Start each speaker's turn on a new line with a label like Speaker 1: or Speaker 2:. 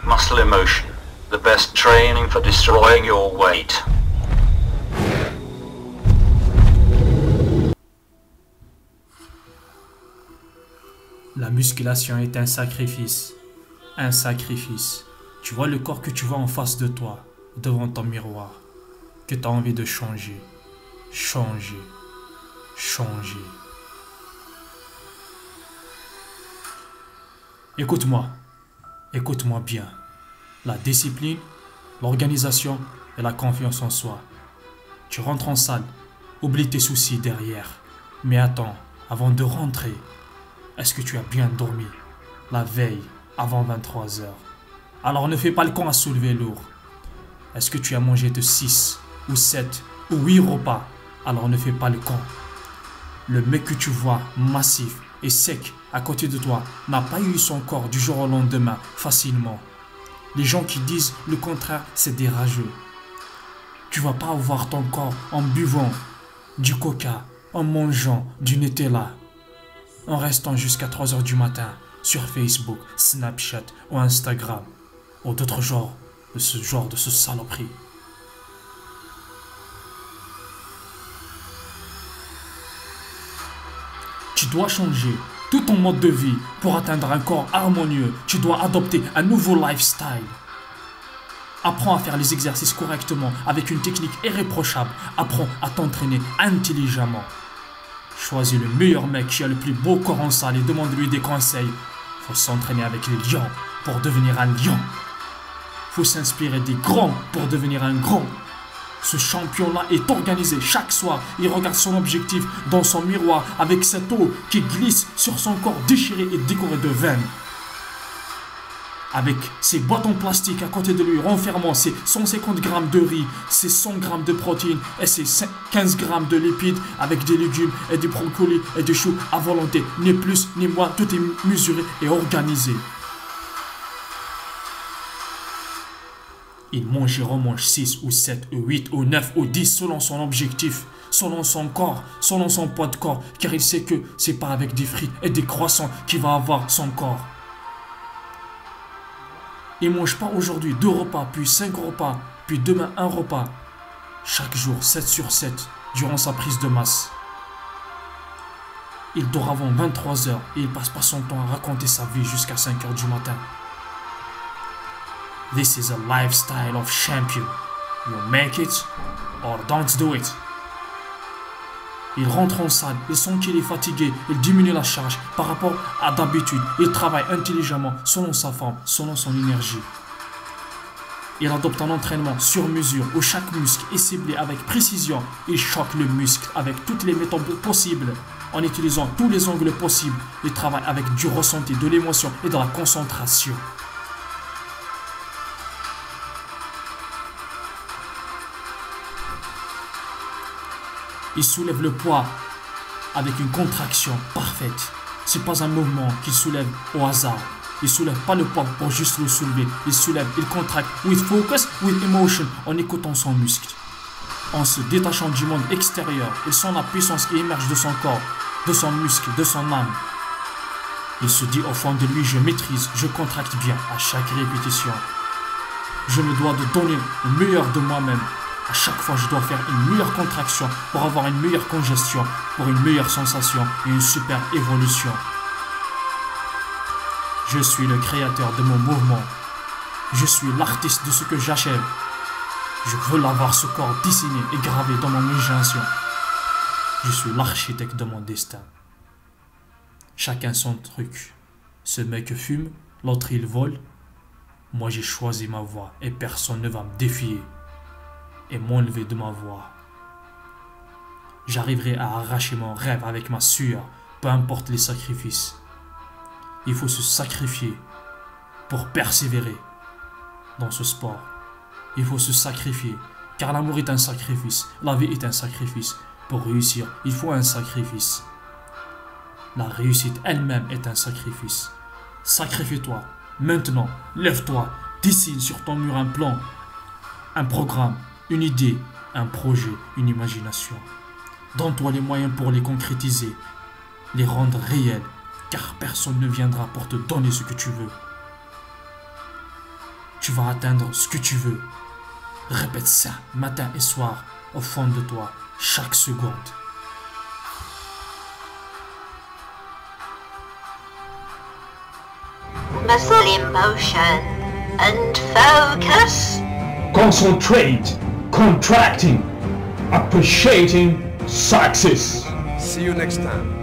Speaker 1: Muscle emotion, the best training for destroying your weight.
Speaker 2: La musculation est un sacrifice. Un sacrifice. Tu vois le corps que tu vois en face de toi, devant ton miroir, que tu as envie de changer. Changer. Changer. Écoute-moi. Écoute-moi bien. La discipline, l'organisation et la confiance en soi. Tu rentres en salle, oublie tes soucis derrière. Mais attends, avant de rentrer, est-ce que tu as bien dormi la veille avant 23 heures? Alors ne fais pas le con à soulever lourd. Est-ce que tu as mangé de 6 ou 7 ou 8 repas? Alors ne fais pas le con. Le mec que tu vois massif et sec à côté de toi n'a pas eu son corps du jour au lendemain facilement. Les gens qui disent le contraire, c'est des rageux. Tu vas pas avoir ton corps en buvant du coca, en mangeant du Nutella, en restant jusqu'à 3 heures du matin sur Facebook, Snapchat ou Instagram ou d'autres genres de ce saloperie. Tu dois changer tout ton mode de vie pour atteindre un corps harmonieux. Tu dois adopter un nouveau lifestyle. Apprends à faire les exercices correctement avec une technique irréprochable. Apprends à t'entraîner intelligemment. Choisis le meilleur mec qui a le plus beau corps en salle et demande-lui des conseils. Faut s'entraîner avec les lions pour devenir un lion. Faut s'inspirer des grands pour devenir un grand. Ce champion-là est organisé chaque soir. Il regarde son objectif dans son miroir avec cette eau qui glisse sur son corps déchiré et décoré de veines. Avec ses boîtes en plastique à côté de lui renfermant ses 150 grammes de riz, ses 100 grammes de protéines et ses 15 grammes de lipides avec des légumes et des brocolis et des choux à volonté. Ni plus ni moins, tout est mesuré et organisé. Il mange et remange 6 ou 7 ou 8 ou 9 ou 10 selon son objectif, selon son corps, selon son poids de corps, car il sait que c'est pas avec des frites et des croissants qu'il va avoir son corps. Il ne mange pas aujourd'hui 2 repas, puis 5 repas, puis demain 1 repas. Chaque jour, 7 sur 7, durant sa prise de masse. Il dort avant 23 heures et il passe pas son temps à raconter sa vie jusqu'à 5 heures du matin. This is a lifestyle of champion. You make it or don't do it. Il rentre en salle, il sent qu'il est fatigué, il diminue la charge par rapport à d'habitude. Il travaille intelligemment selon sa forme, selon son énergie. Il adopte un entraînement sur mesure où chaque muscle est ciblé avec précision. Il choque le muscle avec toutes les méthodes possibles. En utilisant tous les angles possibles, il travaille avec du ressenti, de l'émotion et de la concentration. Il soulève le poids avec une contraction parfaite. Ce n'est pas un mouvement qu'il soulève au hasard. Il ne soulève pas le poids pour juste le soulever. Il soulève, il contracte with focus, with emotion, en écoutant son muscle. En se détachant du monde extérieur, il sent la puissance qui émerge de son corps, de son muscle, de son âme. Il se dit au fond de lui, je maîtrise, je contracte bien à chaque répétition. Je me dois de donner le meilleur de moi-même. À chaque fois, je dois faire une meilleure contraction pour avoir une meilleure congestion, pour une meilleure sensation et une super évolution. Je suis le créateur de mon mouvement. Je suis l'artiste de ce que j'achève. Je veux l'avoir ce corps dessiné et gravé dans mon imagination. Je suis l'architecte de mon destin. Chacun son truc. Ce mec fume, l'autre il vole. Moi j'ai choisi ma voie et personne ne va me défier et m'enlever de ma voie. J'arriverai à arracher mon rêve avec ma sueur, peu importe les sacrifices. Il faut se sacrifier pour persévérer dans ce sport. Il faut se sacrifier, car l'amour est un sacrifice, la vie est un sacrifice. Pour réussir, il faut un sacrifice. La réussite elle-même est un sacrifice. Sacrifie-toi, maintenant, lève-toi, dessine sur ton mur un plan, un programme, une idée, un projet, une imagination. Donne-toi les moyens pour les concrétiser, les rendre réels, car personne ne viendra pour te donner ce que tu veux. tu vas atteindre ce que tu veux. Répète ça matin et soir au fond de toi, chaque seconde.
Speaker 3: Muscle emotion and focus.
Speaker 4: Concentrate, contracting, appreciating success.
Speaker 5: See you next time.